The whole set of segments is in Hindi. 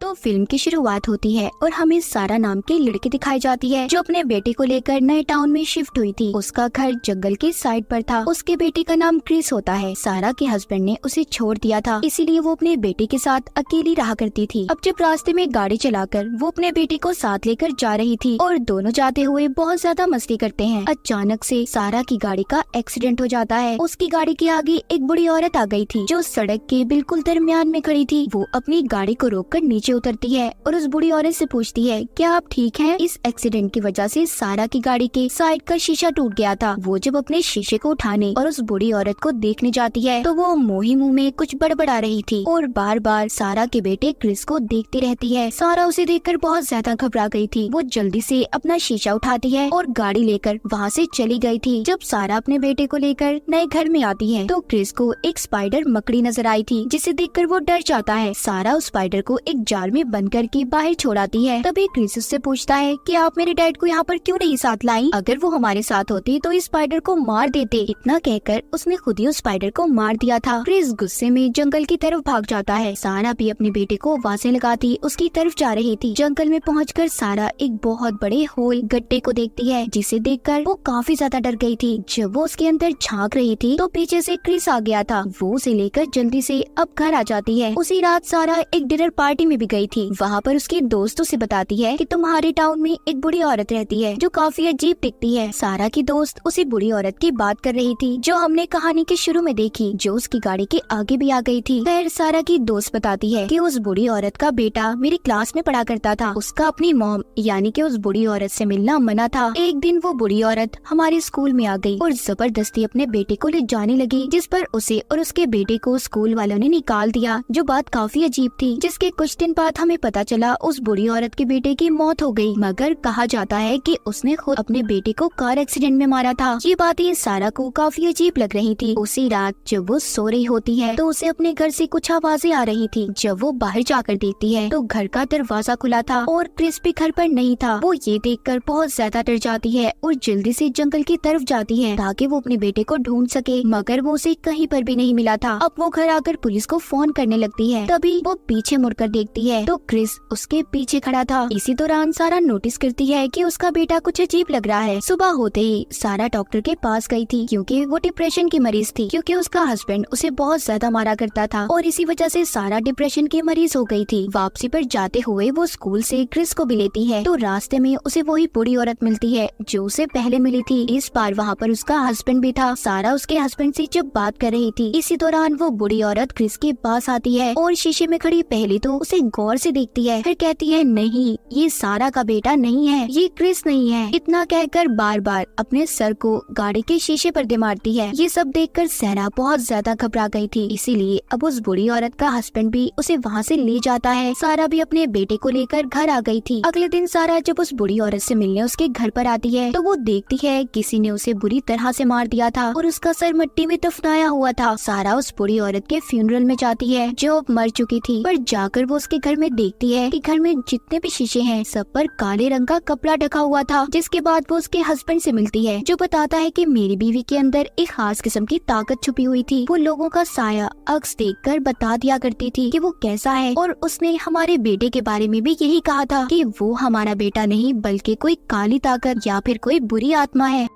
तो फिल्म की शुरुआत होती है और हमें सारा नाम की लड़की दिखाई जाती है जो अपने बेटे को लेकर नए टाउन में शिफ्ट हुई थी। उसका घर जंगल की साइड पर था। उसके बेटे का नाम क्रिस होता है। सारा के हस्बैंड ने उसे छोड़ दिया था, इसीलिए वो अपने बेटे के साथ अकेली रहा करती थी। अब जब रास्ते में गाड़ी चलाकर वो अपने बेटे को साथ लेकर जा रही थी और दोनों जाते हुए बहुत ज्यादा मस्ती करते हैं, अचानक से सारा की गाड़ी का एक्सीडेंट हो जाता है। उसकी गाड़ी के आगे एक बूढ़ी औरत आ गई थी जो सड़क के बिल्कुल दरमियान में खड़ी थी। वो अपनी गाड़ी को रोककर नीचे उतरती है और उस बूढ़ी औरत से पूछती है, क्या आप ठीक हैं? इस एक्सीडेंट की वजह से सारा की गाड़ी के साइड का शीशा टूट गया था। वो जब अपने शीशे को उठाने और उस बूढ़ी औरत को देखने जाती है तो वो मुंह में कुछ बड़बड़ा रही थी और बार बार सारा के बेटे क्रिस को देखती रहती है। सारा उसे देखकर बहुत ज्यादा घबरा गई थी। वो जल्दी से अपना शीशा उठाती है और गाड़ी लेकर वहाँ से चली गई थी। जब सारा अपने बेटे को लेकर नए घर में आती है तो क्रिस को एक स्पाइडर मकड़ी नजर आई थी, जिसे देखकर वो डर जाता है। सारा उस स्पाइडर को एक जाल में बंद करके बाहर छोड़ाती है। तभी क्रिस उससे पूछता है कि आप मेरे डैड को यहाँ पर क्यों नहीं साथ लाई? अगर वो हमारे साथ होती तो इस स्पाइडर को मार देते। इतना कहकर उसने खुद ही उस स्पाइडर को मार दिया था। क्रिस गुस्से में जंगल की तरफ भाग जाता है। सारा भी अपने बेटे को आवाज़ें लगाती उसकी तरफ जा रही थी। जंगल में पहुंचकर सारा एक बहुत बड़े होल गड्ढे को देखती है, जिसे देखकर वो काफी ज्यादा डर गई थी। जब वो उसके अंदर झांक रही थी तो पीछे से क्रिस आ गया था। वो उसे लेकर जल्दी से अब घर आ जाती है। उसी रात सारा एक डिनर पार्टी में भी गई थी। वहाँ पर उसके दोस्तों से बताती है कि तुम्हारे टाउन में एक बुढ़ी औरत रहती है जो काफी अजीब दिखती है। सारा की दोस्त उसी बुढ़ी औरत की बात कर रही थी जो हमने कहानी के शुरू में देखी, जो उसकी गाड़ी के आगे भी आ गई थी। फिर सारा की दोस्त बताती है कि उस बुढ़ी औरत का बेटा मेरी क्लास में पढ़ा करता था। उसका अपनी मॉम यानी कि उस बुढ़ी औरत से मिलना मना था। एक दिन वो बुढ़ी औरत हमारे स्कूल में आ गई और जबरदस्ती अपने बेटे को ले जाने लगी, जिस पर उसे और उसके बेटे को स्कूल वालों ने निकाल दिया, जो बात काफी अजीब थी। जिसके कुछ दिन बाद हमें पता चला उस बुढ़ी औरत के बेटे की मौत हो गई, मगर कहा जाता है कि उसने खुद अपने बेटे को कार एक्सीडेंट में मारा था। ये बातें सारा को काफी अजीब लग रही थी। उसी रात जब वो सो रही होती है तो उसे अपने घर से कुछ आवाजें आ रही थी। जब वो बाहर जाकर देखती है तो घर का दरवाजा खुला था और क्रिस भी घर पर नहीं था। वो ये देखकर बहुत ज्यादा डर जाती है और जल्दी से जंगल की तरफ जाती है ताकि वो अपने बेटे को ढूंढ सके, मगर वो उसे कहीं पर भी नहीं मिला था। अब वो घर आकर पुलिस को फोन करने लगती है। तभी वो पीछे मुड़कर देखती है तो क्रिस उसके पीछे खड़ा था। इसी दौरान सारा नोटिस करती है कि उसका बेटा कुछ अजीब लग रहा है। सुबह होते ही सारा डॉक्टर के पास गई थी क्योंकि वो डिप्रेशन की मरीज थी, क्योंकि उसका हस्बैंड उसे बहुत ज्यादा मारा करता था और इसी वजह से सारा डिप्रेशन की मरीज हो गई थी। वापसी पर जाते हुए वो स्कूल से क्रिस को भी लेती है तो रास्ते में उसे वही बूढ़ी औरत मिलती है जो उसे पहले मिली थी। इस बार वहाँ पर उसका हस्बैंड भी था। सारा उसके हस्बैंड से जब बात कर रही थी, इसी दौरान वो बूढ़ी औरत क्रिस के पास आती है और शीशे में खड़ी पहले तो उसे गौर से देखती है, फिर कहती है नहीं, ये सारा का बेटा नहीं है, ये क्रिस नहीं है। इतना कहकर बार बार अपने सर को गाड़ी के शीशे पर दे मारती है। ये सब देखकर सारा बहुत ज्यादा घबरा गई थी, इसीलिए अब उस बूढ़ी औरत का हस्बैंड भी उसे वहाँ से ले जाता है। सारा भी अपने बेटे को लेकर घर आ गई थी। अगले दिन सारा जब उस बूढ़ी औरत से मिलने उसके घर पर आती है तो वो देखती है किसी ने उसे बुरी तरह से मार दिया था और उसका सर मिट्टी में दफनाया हुआ था। सारा उस बूढ़ी औरत के फ्यूनरल में जाती है जो अब मर चुकी थी, पर जाकर वो उसके घर में देखती है कि घर में जितने भी शीशे हैं सब पर काले रंग का कपड़ा ढका हुआ था। जिसके बाद वो उसके हस्बैंड से मिलती है जो बताता है कि मेरी बीवी के अंदर एक खास किस्म की ताकत छुपी हुई थी। वो लोगों का साया अक्स देखकर बता दिया करती थी कि वो कैसा है, और उसने हमारे बेटे के बारे में भी यही कहा था कि वो हमारा बेटा नहीं बल्कि कोई काली ताकत या फिर कोई बुरी आत्मा है।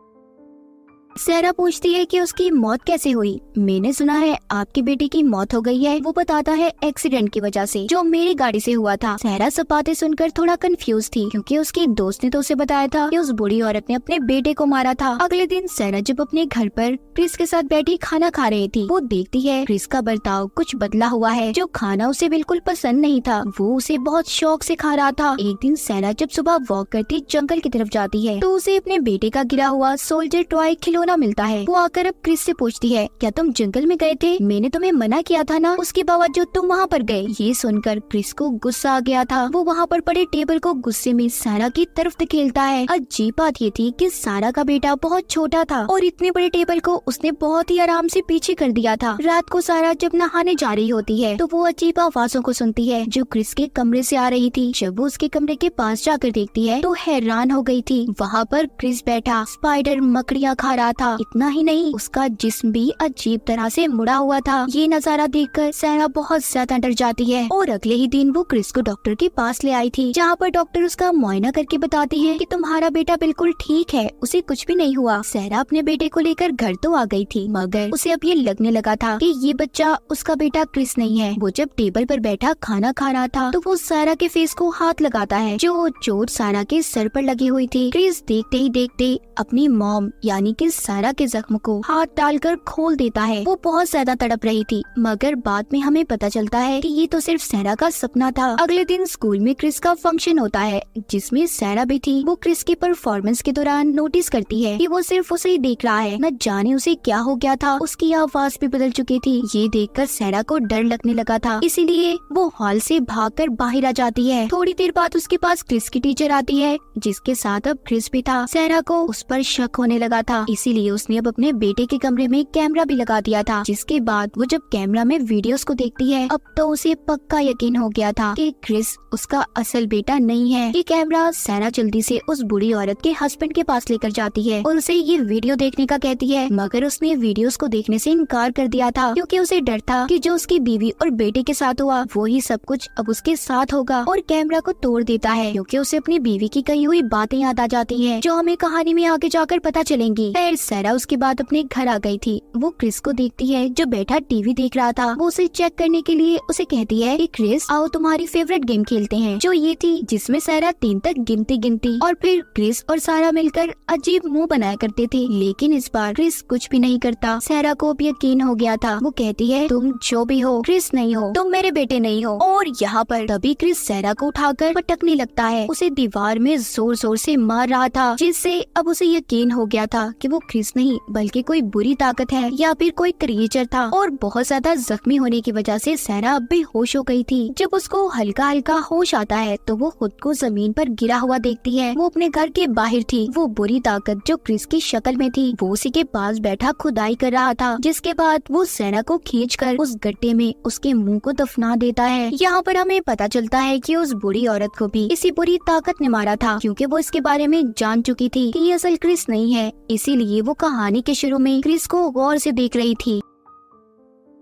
सारा पूछती है कि उसकी मौत कैसे हुई। मैंने सुना है आपके बेटे की मौत हो गई है। वो बताता है एक्सीडेंट की वजह से जो मेरी गाड़ी से हुआ था। सारा सब बातें सुनकर थोड़ा कंफ्यूज थी क्योंकि उसकी दोस्त ने तो उसे बताया था कि उस बूढ़ी औरत ने अपने बेटे को मारा था। अगले दिन सारा जब अपने घर पर क्रिस के साथ बैठी खाना खा रही थी, वो देखती है क्रिस का बर्ताव कुछ बदला हुआ है। जो खाना उसे बिल्कुल पसंद नहीं था वो उसे बहुत शौक से खा रहा था। एक दिन सारा जब सुबह वॉक करती जंगल की तरफ जाती है तो उसे अपने बेटे का गिरा हुआ सोल्जर टॉय खिलौना मिलता है। वो आकर अब क्रिस से पूछती है क्या तुम जंगल में गए थे? मैंने तुम्हें मना किया था ना, उसके बावजूद तुम वहाँ पर गए। ये सुनकर क्रिस को गुस्सा आ गया था। वो वहाँ पर पड़े टेबल को गुस्से में सारा की तरफ धकेलता है। अजीब बात ये थी कि सारा का बेटा बहुत छोटा था और इतने बड़े टेबल को उसने बहुत ही आराम से पीछे कर दिया था। रात को सारा जब नहाने जा रही होती है तो वो अजीब आवाजों को सुनती है जो क्रिस के कमरे से आ रही थी। जब वो उसके कमरे के पास जाकर देखती है तो हैरान हो गई थी। वहाँ पर क्रिस बैठा स्पाइडर मकड़ियाँ खा रहा था। इतना ही नहीं, उसका जिस्म भी अजीब तरह से मुड़ा हुआ था। ये नजारा देखकर सारा बहुत ज्यादा डर जाती है और अगले ही दिन वो क्रिस को डॉक्टर के पास ले आई थी, जहाँ पर डॉक्टर उसका मुआयना करके बताती है कि तुम्हारा बेटा बिल्कुल ठीक है, उसे कुछ भी नहीं हुआ। सारा अपने बेटे को लेकर घर तो आ गई थी, मगर उसे अब ये लगने लगा था कि ये बच्चा उसका बेटा क्रिस नहीं है। वो जब टेबल पर बैठा खाना खा रहा था तो वो सारा के फेस को हाथ लगाता है, जो चोट सारा के सर पर लगी हुई थी। क्रिस देखते ही देखते अपनी मॉम यानी कि सारा के जख्म को हाथ डालकर खोल देता है। वो बहुत ज्यादा तड़प रही थी, मगर बाद में हमें पता चलता है कि ये तो सिर्फ सारा का सपना था। अगले दिन स्कूल में क्रिस का फंक्शन होता है, जिसमें सारा भी थी। वो क्रिस की परफॉर्मेंस के दौरान नोटिस करती है कि वो सिर्फ उसे ही देख रहा है, न जाने उसे क्या हो गया था। उसकी आवाज भी बदल चुकी थी। ये देखकर सारा को डर लगने लगा था, इसीलिए वो हॉल से भागकर बाहर आ जाती है। थोड़ी देर बाद उसके पास क्रिस की टीचर आती है, जिसके साथ अब क्रिस भी था। सारा को उस पर शक होने लगा था, इसीलिए उसने अब अपने बेटे के कमरे में कैमरा भी लगा दिया था। जिसके बाद वो जब कैमरा में वीडियोस को देखती है, अब तो उसे पक्का यकीन हो गया था कि क्रिस उसका असल बेटा नहीं है। ये कैमरा सारा जल्दी से उस बुरी औरत के हस्बैंड के पास लेकर जाती है और उसे ये वीडियो देखने का कहती है, मगर उसने वीडियोस को देखने से इनकार कर दिया था, क्योंकि उसे डर था कि जो उसकी बीवी और बेटे के साथ हुआ वो ही सब कुछ अब उसके साथ होगा। और कैमरा को तोड़ देता है, क्योंकि उसे अपनी बीवी की कही हुई बातें याद आ जाती हैं, जो हमें कहानी में आगे जाकर पता चलेंगी। खैर सारा उसके बाद अपने घर आ गई थी। वो क्रिस को देखती है, जो बैठा टीवी देख रहा था। वो उसे चेक करने के लिए उसे कहती है कि क्रिस आओ तुम्हारी फेवरेट गेम खेलते हैं, जो ये थी जिसमें सारा 3 तक गिनती और फिर क्रिस और सारा मिलकर अजीब मुंह बनाया करते थे। लेकिन इस बार क्रिस कुछ भी नहीं करता। सारा को अब यकीन हो गया था। वो कहती है तुम जो भी हो क्रिस नहीं हो, तुम मेरे बेटे नहीं हो। और यहाँ पर तभी क्रिस सारा को उठाकर पटकने लगता है। उसे दीवार में जोर जोर से मार रहा था, जिससे अब उसे यकीन हो गया था कि वो क्रिस नहीं बल्कि कोई बुरी ताकत है या फिर कोई क्रिएचर था। और बहुत ज्यादा जख्मी होने की वजह से सारा अब भी होश हो गई थी। जब उसको हल्का हल्का होश आता है तो वो खुद को जमीन पर गिरा हुआ देखती है। वो अपने घर के बाहर थी। वो बुरी ताकत जो क्रिस की शक्ल में थी वो उसी के पास बैठा खुदाई कर रहा था, जिसके बाद वो सारा को खींचकर उस गड्ढे में उसके मुंह को दफना देता है। यहाँ पर हमें पता चलता है कि उस बुरी औरत को भी इसी बुरी ताकत ने मारा था, क्योंकि वो इसके बारे में जान चुकी थी कि ये असल क्रिस नहीं है। इसीलिए वो कहानी के शुरू में क्रिस को गौर से देख रही थी।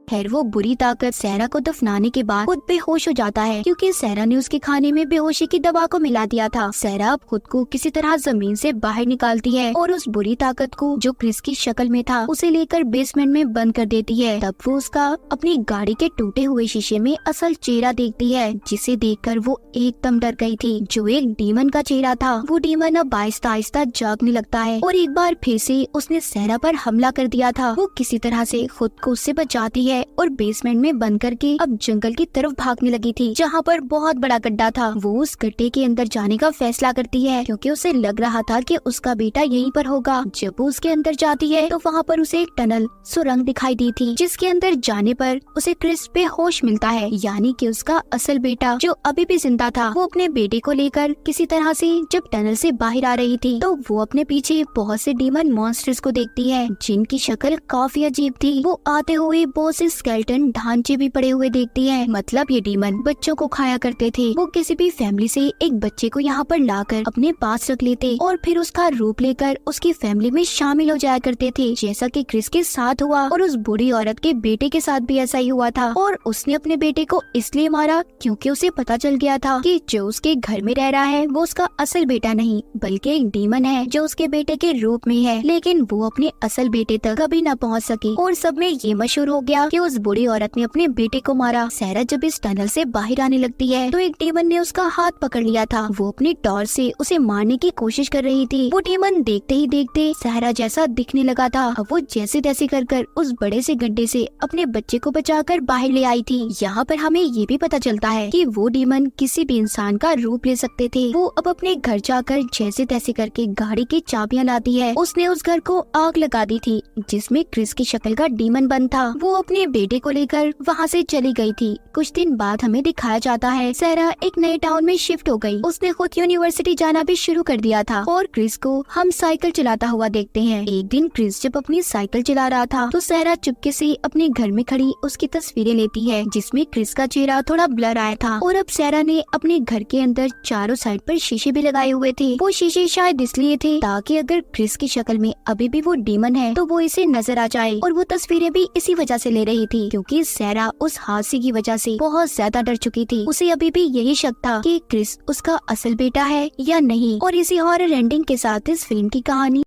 खैर वो बुरी ताकत सारा को दफनाने के बाद खुद बेहोश हो जाता है, क्योंकि सारा ने उसके खाने में बेहोशी की दवा को मिला दिया था। सारा अब खुद को किसी तरह जमीन से बाहर निकालती है और उस बुरी ताकत को जो क्रिस की शक्ल में था उसे लेकर बेसमेंट में बंद कर देती है। तब वो उसका अपनी गाड़ी के टूटे हुए शीशे में असल चेहरा देखती है, जिसे देखकर वो एकदम डर गई थी। जो एक डीमन का चेहरा था, वो डीमन अब आहिस्ता आहिस्ता जागने लगता है और एक बार फिर से उसने सारा पर हमला कर दिया था। वो किसी तरह से खुद को उससे बचाती है और बेसमेंट में बंद करके अब जंगल की तरफ भागने लगी थी, जहाँ पर बहुत बड़ा गड्ढा था। वो उस गड्ढे के अंदर जाने का फैसला करती है, क्योंकि उसे लग रहा था कि उसका बेटा यहीं पर होगा। जब वो उसके अंदर जाती है तो वहाँ पर उसे एक टनल सुरंग दिखाई दी थी, जिसके अंदर जाने पर उसे क्रिस पे होश मिलता है, यानी कि उसका असल बेटा जो अभी भी जिंदा था। वो अपने बेटे को लेकर किसी तरह से जब टनल से बाहर आ रही थी तो वो अपने पीछे बहुत से डीमन मॉन्स्टर्स को देखती है, जिनकी शक्ल काफी अजीब थी। वो आते हुए बहुत से स्केलेटन ढांचे भी पड़े हुए देखती है। मतलब ये डीमन बच्चों को खाया करते थे। वो किसी भी फैमिली से एक बच्चे को यहाँ पर लाकर अपने पास रख लेते और फिर उसका रूप लेकर उसकी फैमिली में शामिल हो जाया करते थे, जैसा कि क्रिस के साथ हुआ। और उस बुरी औरत के बेटे के साथ भी ऐसा ही हुआ था। और उसने अपने बेटे को इसलिए मारा क्योंकि उसे पता चल गया था कि जो उसके घर में रह रहा है वो उसका असल बेटा नहीं बल्कि एक डीमन है, जो उसके बेटे के रूप में है। लेकिन वो अपने असल बेटे तक कभी न पहुँच सकी और सब में ये मशहूर हो गया कि उस बुरी औरत ने अपने बेटे को मारा। सारा जब इस टनल से बाहर आने लगती है तो एक डीमन ने उसका हाथ पकड़ लिया था। वो अपनी टॉर्च से उसे मारने की कोशिश कर रही थी। वो डीमन देखते ही देखते सारा जैसा दिखने लगा था। अब वो जैसे तैसे कर उस बड़े से गड्ढे से अपने बच्चे को बचाकर बाहर ले आई थी। यहाँ पर हमें ये भी पता चलता है कि वो डीमन किसी भी इंसान का रूप ले सकते थे। वो अब अपने घर जाकर जैसे तैसे करके गाड़ी की चाबियां लाती है। उसने उस घर को आग लगा दी थी, जिसमें क्रिस की शक्ल का डीमन बंद था। वो अपने अपने बेटे को लेकर वहाँ से चली गई थी। कुछ दिन बाद हमें दिखाया जाता है सारा एक नए टाउन में शिफ्ट हो गई। उसने खुद यूनिवर्सिटी जाना भी शुरू कर दिया था और क्रिस को हम साइकिल चलाता हुआ देखते हैं। एक दिन क्रिस जब अपनी साइकिल चला रहा था तो सारा चुपके से अपने घर में खड़ी उसकी तस्वीरें लेती है, जिसमें क्रिस का चेहरा थोड़ा ब्लर आया था। और अब सारा ने अपने घर के अंदर चारों साइड पर शीशे भी लगाए हुए थे। वो शीशे शायद इसलिए थे ताकि अगर क्रिस की शक्ल में अभी भी वो डीमन है तो वो इसे नजर आ जाए। और वो तस्वीरें भी इसी वजह से ले रही थी क्योंकि सारा उस हादसे की वजह से बहुत ज्यादा डर चुकी थी। उसे अभी भी यही शक था कि क्रिस उसका असल बेटा है या नहीं। और इसी हॉरर एंडिंग के साथ इस फिल्म की कहानी